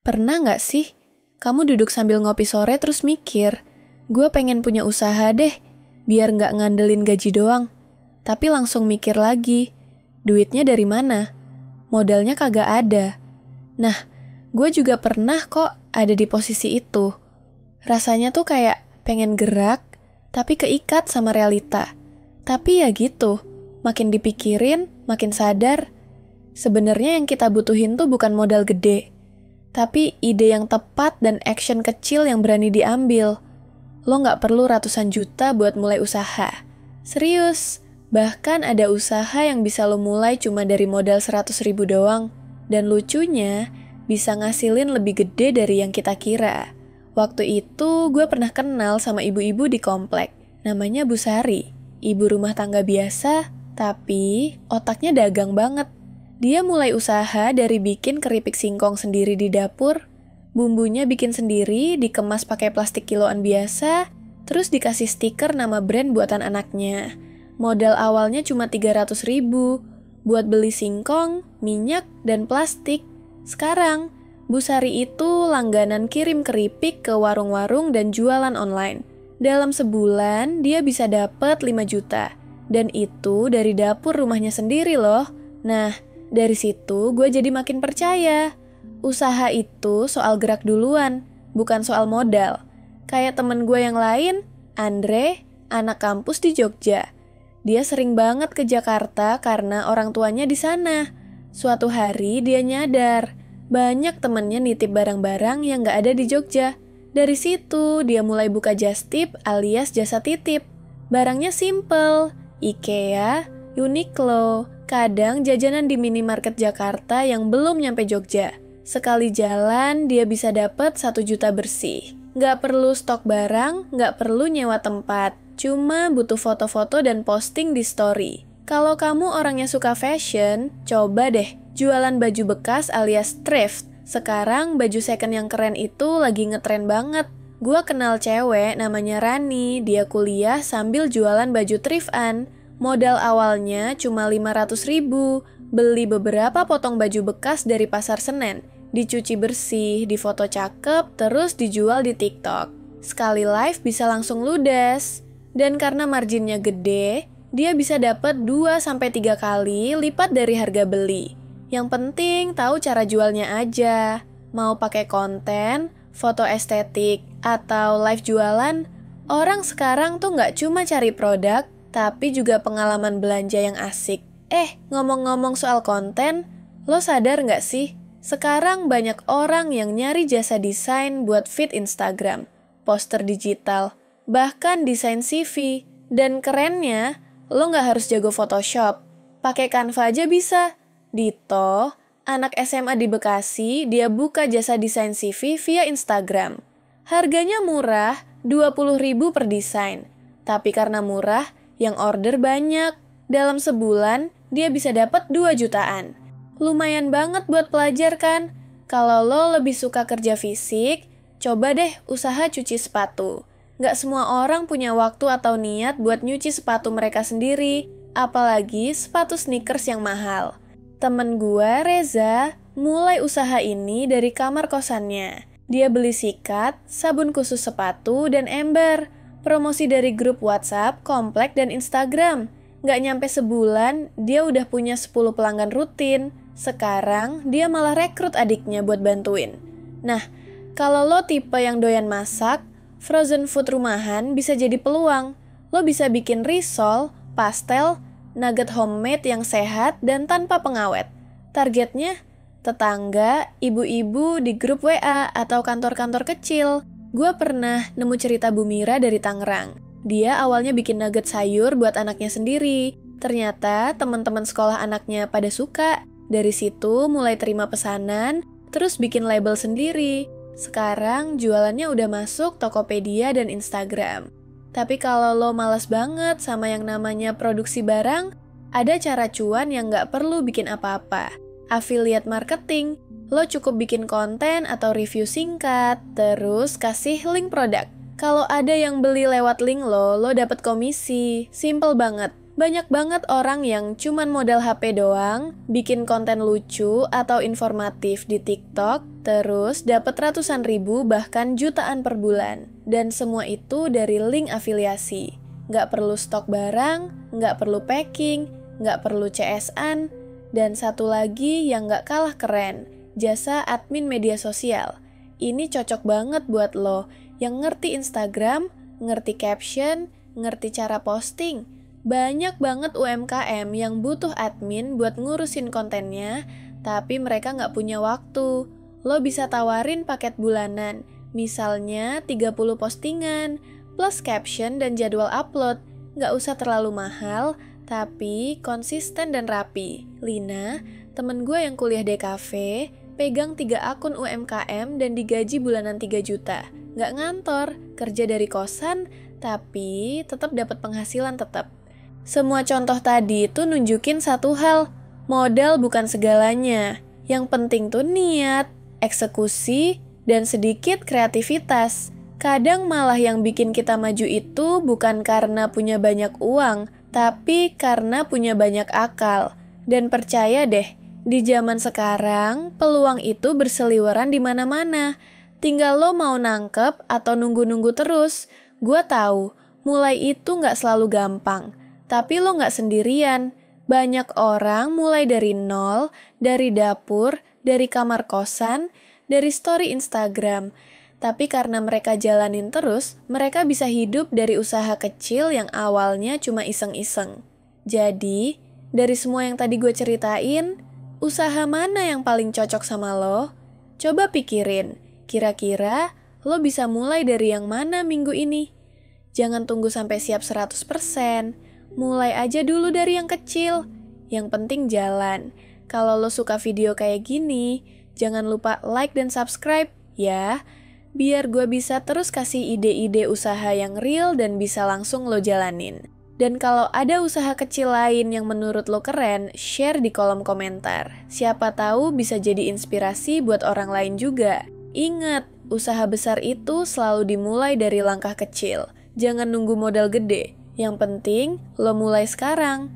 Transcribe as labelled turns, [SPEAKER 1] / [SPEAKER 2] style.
[SPEAKER 1] Pernah nggak sih, kamu duduk sambil ngopi sore terus mikir, gue pengen punya usaha deh, biar nggak ngandelin gaji doang. Tapi langsung mikir lagi, duitnya dari mana? Modalnya kagak ada. Nah, gue juga pernah kok ada di posisi itu. Rasanya tuh kayak pengen gerak, tapi keikat sama realita. Tapi ya gitu, makin dipikirin, makin sadar. Sebenarnya yang kita butuhin tuh bukan modal gede, tapi ide yang tepat dan action kecil yang berani diambil. Lo nggak perlu ratusan juta buat mulai usaha. Serius, bahkan ada usaha yang bisa lo mulai cuma dari modal 100.000 doang. Dan lucunya, bisa ngasilin lebih gede dari yang kita kira. Waktu itu gue pernah kenal sama ibu-ibu di komplek. Namanya Bu Sari. Ibu rumah tangga biasa, tapi otaknya dagang banget. Dia mulai usaha dari bikin keripik singkong sendiri di dapur, bumbunya bikin sendiri, dikemas pakai plastik kiloan biasa, terus dikasih stiker nama brand buatan anaknya. Modal awalnya cuma 300.000 buat beli singkong, minyak, dan plastik. Sekarang, Bu Sari itu langganan kirim keripik ke warung-warung dan jualan online. Dalam sebulan, dia bisa dapat 5 juta. Dan itu dari dapur rumahnya sendiri loh. Nah, dari situ gue jadi makin percaya. Usaha itu soal gerak duluan, bukan soal modal. Kayak temen gue yang lain, Andre, anak kampus di Jogja. Dia sering banget ke Jakarta karena orang tuanya di sana. Suatu hari dia nyadar, banyak temennya nitip barang-barang yang gak ada di Jogja. Dari situ dia mulai buka just tip alias jasa titip. Barangnya simple, IKEA, Uniqlo, kadang jajanan di minimarket Jakarta yang belum nyampe Jogja. Sekali jalan, dia bisa dapat 1 juta bersih. Nggak perlu stok barang, nggak perlu nyewa tempat. Cuma butuh foto-foto dan posting di story. Kalau kamu orangnya suka fashion, coba deh jualan baju bekas alias thrift. Sekarang baju second yang keren itu lagi ngetren banget. Gua kenal cewek namanya Rani, dia kuliah sambil jualan baju thriftan. Modal awalnya cuma 500.000, beli beberapa potong baju bekas dari pasar Senen, dicuci bersih, difoto cakep, terus dijual di TikTok. Sekali live bisa langsung ludes. Dan karena marginnya gede, dia bisa dapat 2-3 kali lipat dari harga beli. Yang penting tahu cara jualnya aja. Mau pakai konten, foto estetik, atau live jualan, orang sekarang tuh nggak cuma cari produk, tapi juga pengalaman belanja yang asik. Ngomong-ngomong soal konten, lo sadar nggak sih? Sekarang banyak orang yang nyari jasa desain buat feed Instagram, poster digital, bahkan desain CV. Dan kerennya, lo nggak harus jago Photoshop. Pakai Canva aja bisa. Dito, anak SMA di Bekasi, dia buka jasa desain CV via Instagram. Harganya murah, 20.000 per desain. Tapi karena murah, yang order banyak. Dalam sebulan, dia bisa dapat 2 jutaan. Lumayan banget buat pelajar kan? Kalau lo lebih suka kerja fisik, coba deh usaha cuci sepatu. Nggak semua orang punya waktu atau niat buat nyuci sepatu mereka sendiri, apalagi sepatu sneakers yang mahal. Temen gue, Reza, mulai usaha ini dari kamar kosannya. Dia beli sikat, sabun khusus sepatu, dan ember. Promosi dari grup WhatsApp, komplek, dan Instagram. Nggak nyampe sebulan, dia udah punya 10 pelanggan rutin. Sekarang, dia malah rekrut adiknya buat bantuin. Nah, kalau lo tipe yang doyan masak, frozen food rumahan bisa jadi peluang. Lo bisa bikin risol, pastel, nugget homemade yang sehat dan tanpa pengawet. Targetnya, tetangga, ibu-ibu di grup WA atau kantor-kantor kecil. Gue pernah nemu cerita Bu Mira dari Tangerang. Dia awalnya bikin nugget sayur buat anaknya sendiri. Ternyata teman-teman sekolah anaknya pada suka. Dari situ mulai terima pesanan, terus bikin label sendiri. Sekarang jualannya udah masuk Tokopedia dan Instagram. Tapi kalau lo malas banget sama yang namanya produksi barang, ada cara cuan yang nggak perlu bikin apa-apa. Affiliate marketing. Lo cukup bikin konten atau review singkat, terus kasih link produk. Kalau ada yang beli lewat link lo dapet komisi. Simple banget. Banyak banget orang yang cuman modal HP doang, bikin konten lucu atau informatif di TikTok, terus dapat ratusan ribu bahkan jutaan per bulan. Dan semua itu dari link afiliasi. Nggak perlu stok barang, nggak perlu packing, nggak perlu CS-an, dan satu lagi yang nggak kalah keren, jasa admin media sosial. Ini cocok banget buat lo yang ngerti Instagram, ngerti caption, ngerti cara posting. Banyak banget UMKM yang butuh admin buat ngurusin kontennya, tapi mereka nggak punya waktu. Lo bisa tawarin paket bulanan, misalnya 30 postingan, plus caption dan jadwal upload. Nggak usah terlalu mahal, tapi konsisten dan rapi. Lina, temen gue yang kuliah DKV, pegang 3 akun UMKM dan digaji bulanan 3 juta. Nggak ngantor, kerja dari kosan, tapi tetap dapat penghasilan tetap. Semua contoh tadi itu nunjukin satu hal, modal bukan segalanya. Yang penting tuh niat, eksekusi, dan sedikit kreativitas. Kadang malah yang bikin kita maju itu bukan karena punya banyak uang, tapi karena punya banyak akal. Dan percaya deh, di zaman sekarang, peluang itu berseliweran di mana-mana. Tinggal lo mau nangkep atau nunggu-nunggu terus. Gue tahu, mulai itu nggak selalu gampang. Tapi lo nggak sendirian. Banyak orang mulai dari nol, dari dapur, dari kamar kosan, dari story Instagram. Tapi karena mereka jalanin terus, mereka bisa hidup dari usaha kecil yang awalnya cuma iseng-iseng. Jadi, dari semua yang tadi gue ceritain, usaha mana yang paling cocok sama lo? Coba pikirin, kira-kira lo bisa mulai dari yang mana minggu ini? Jangan tunggu sampai siap 100%. Mulai aja dulu dari yang kecil. Yang penting jalan. Kalau lo suka video kayak gini, jangan lupa like dan subscribe ya. Biar gue bisa terus kasih ide-ide usaha yang real dan bisa langsung lo jalanin. Dan kalau ada usaha kecil lain yang menurut lo keren, share di kolom komentar. Siapa tahu bisa jadi inspirasi buat orang lain juga. Ingat, usaha besar itu selalu dimulai dari langkah kecil. Jangan nunggu modal gede. Yang penting, lo mulai sekarang.